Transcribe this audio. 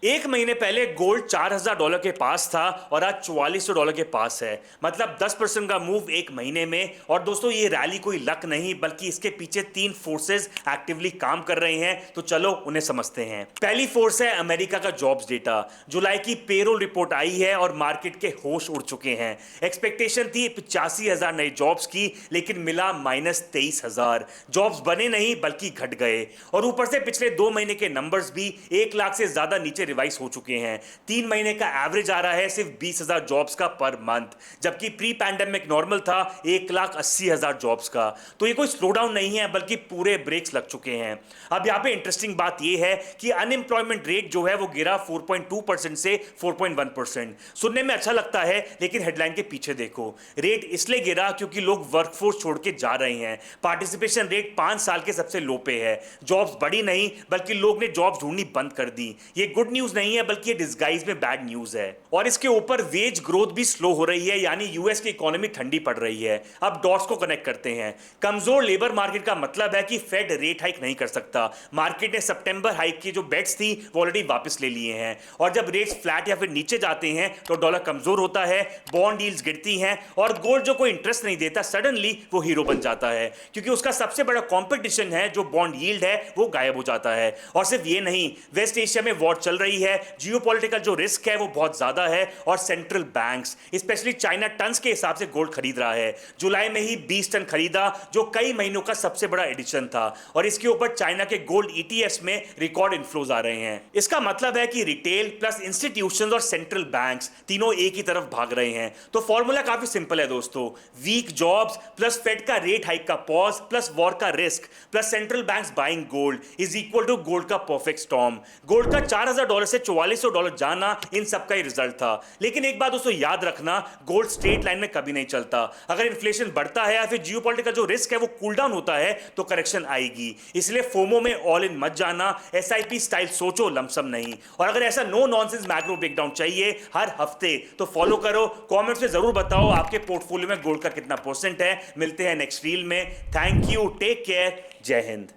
एक महीने पहले गोल्ड $4000 के पास था और आज $4400 के पास है। मतलब 10% का मूव एक महीने में। और दोस्तों, ये रैली कोई लक नहीं बल्कि इसके पीछे तीन फोर्सेस एक्टिवली काम कर रहे हैं। तो चलो उन्हें समझते हैं। पहली फोर्स है अमेरिका का जॉब्स डेटा। जुलाई की पेरोल रिपोर्ट आई है और मार्केट के होश उड़ चुके हैं। एक्सपेक्टेशन थी 85,000 नए जॉब्स की, लेकिन मिला -23,000। जॉब्स बने नहीं बल्कि घट गए। और ऊपर से पिछले 2 महीने के नंबर्स भी 1 लाख से ज्यादा नीचे रिवाइज हो चुके हैं। 3 महीने का एवरेज आ रहा है सिर्फ 20,000 जॉब्स का पर मंथ, जबकि प्री पैंडेमिक नॉर्मल था 1,80,000 जॉब्स का। तो ये कोई स्लो डाउन नहीं है बल्कि पूरे ब्रेक्स लग चुके हैं। अब यहाँ पे इंटरेस्टिंग बात ये है कि अनएम्प्लॉयमेंट रेट जो है वो गिरा 4.2% से 4.1%। सुनने में अच्छा लगता है, लेकिन हेडलाइन के पीछे देखो। रेट इसलिए गिरा क्योंकि लोग वर्कफोर्स छोड़ के जा रहे हैं। पार्टिसिपेशन रेट 5 साल के सबसे लो पे है। जॉब्स बढ़ी नहीं बल्कि लोग ने जॉब्स ढूंढनी बंद कर दी। ये गुड न्यूज नहीं है बल्कि ये डिस्गाइज में बैड न्यूज है। और इसके ऊपर वेज ग्रोथ भी स्लो हो रही है, यानी यूएस की इकोनॉमी ठंडी पड़ रही है। अब डॉट्स को कनेक्ट करते हैं। कमजोर लेबर मार्केट का मतलब है कि फेड रेट हाइक नहीं कर सकता। मार्केट ने सितंबर हाइक की जो बेट्स थी वो ऑलरेडी वापस ले लिए हैं। और जब रेट्स फ्लैट या फिर नीचे जाते हैं तो डॉलर कमजोर होता है, बॉन्ड यील्ड्स गिरती हैं और गोल्ड जो कोई इंटरेस्ट नहीं देता सडनली वो हीरो बन जाता है, क्योंकि उसका सबसे बड़ा कंपटीशन है जो बॉन्ड यील्ड है वो गायब हो जाता है। और सिर्फ ये नहीं, वेस्ट एशिया में वॉर चल रही है, जियोपॉलिटिकल जो रिस्क है वो बहुत ज्यादा है और central banks specially China tons के हिसाब से गोल्ड खरीद रहा है। जुलाई में ही 20 टन खरीदा, जो कई महीनों का सबसे बड़ा एडिशन था। और इसके ऊपर चाइना के गोल्ड ईटीएफ्स में रिकॉर्ड इनफ्लोज आ रहे हैं। इसका मतलब है कि रिटेल प्लस इंस्टीट्यूशंस और सेंट्रल बैंक्स तीनों एक ही तरफ भाग रहे हैं। तो फॉर्मूला काफी सिंपल है दोस्तों। वीक जॉब्स प्लस फेड का रेट हाइक का पॉज प्लस वॉर का risk plus central banks buying gold is equal to gold का परफेक्ट स्टॉर्म। गोल्ड का $4000 से $4400 जाना इन सबका ही रिजल्ट था। लेकिन एक बात दोस्तों याद रखना, गोल्ड स्ट्रेट लाइन में कभी नहीं चलता। अगर इन्फ्लेशन बढ़ता है या फिर जियोपॉलिटिकल जो रिस्क है वो कूल डाउन होता है तो करेक्शन आएगी। इसलिए फोमो में ऑल इन मत जाना, एसआईपी स्टाइल सोचो, लमसम नहीं। और अगर ऐसा नो नॉनसेंस मैक्रो ब्रेकडाउन चाहिए हर हफ्ते तो फॉलो करो। कमेंट्स में जरूर बताओ आपके पोर्टफोलियो में गोल्ड का कितना परसेंट है। मिलते हैं नेक्स्ट रील में। थैंक यू, टेक केयर, जय हिंद।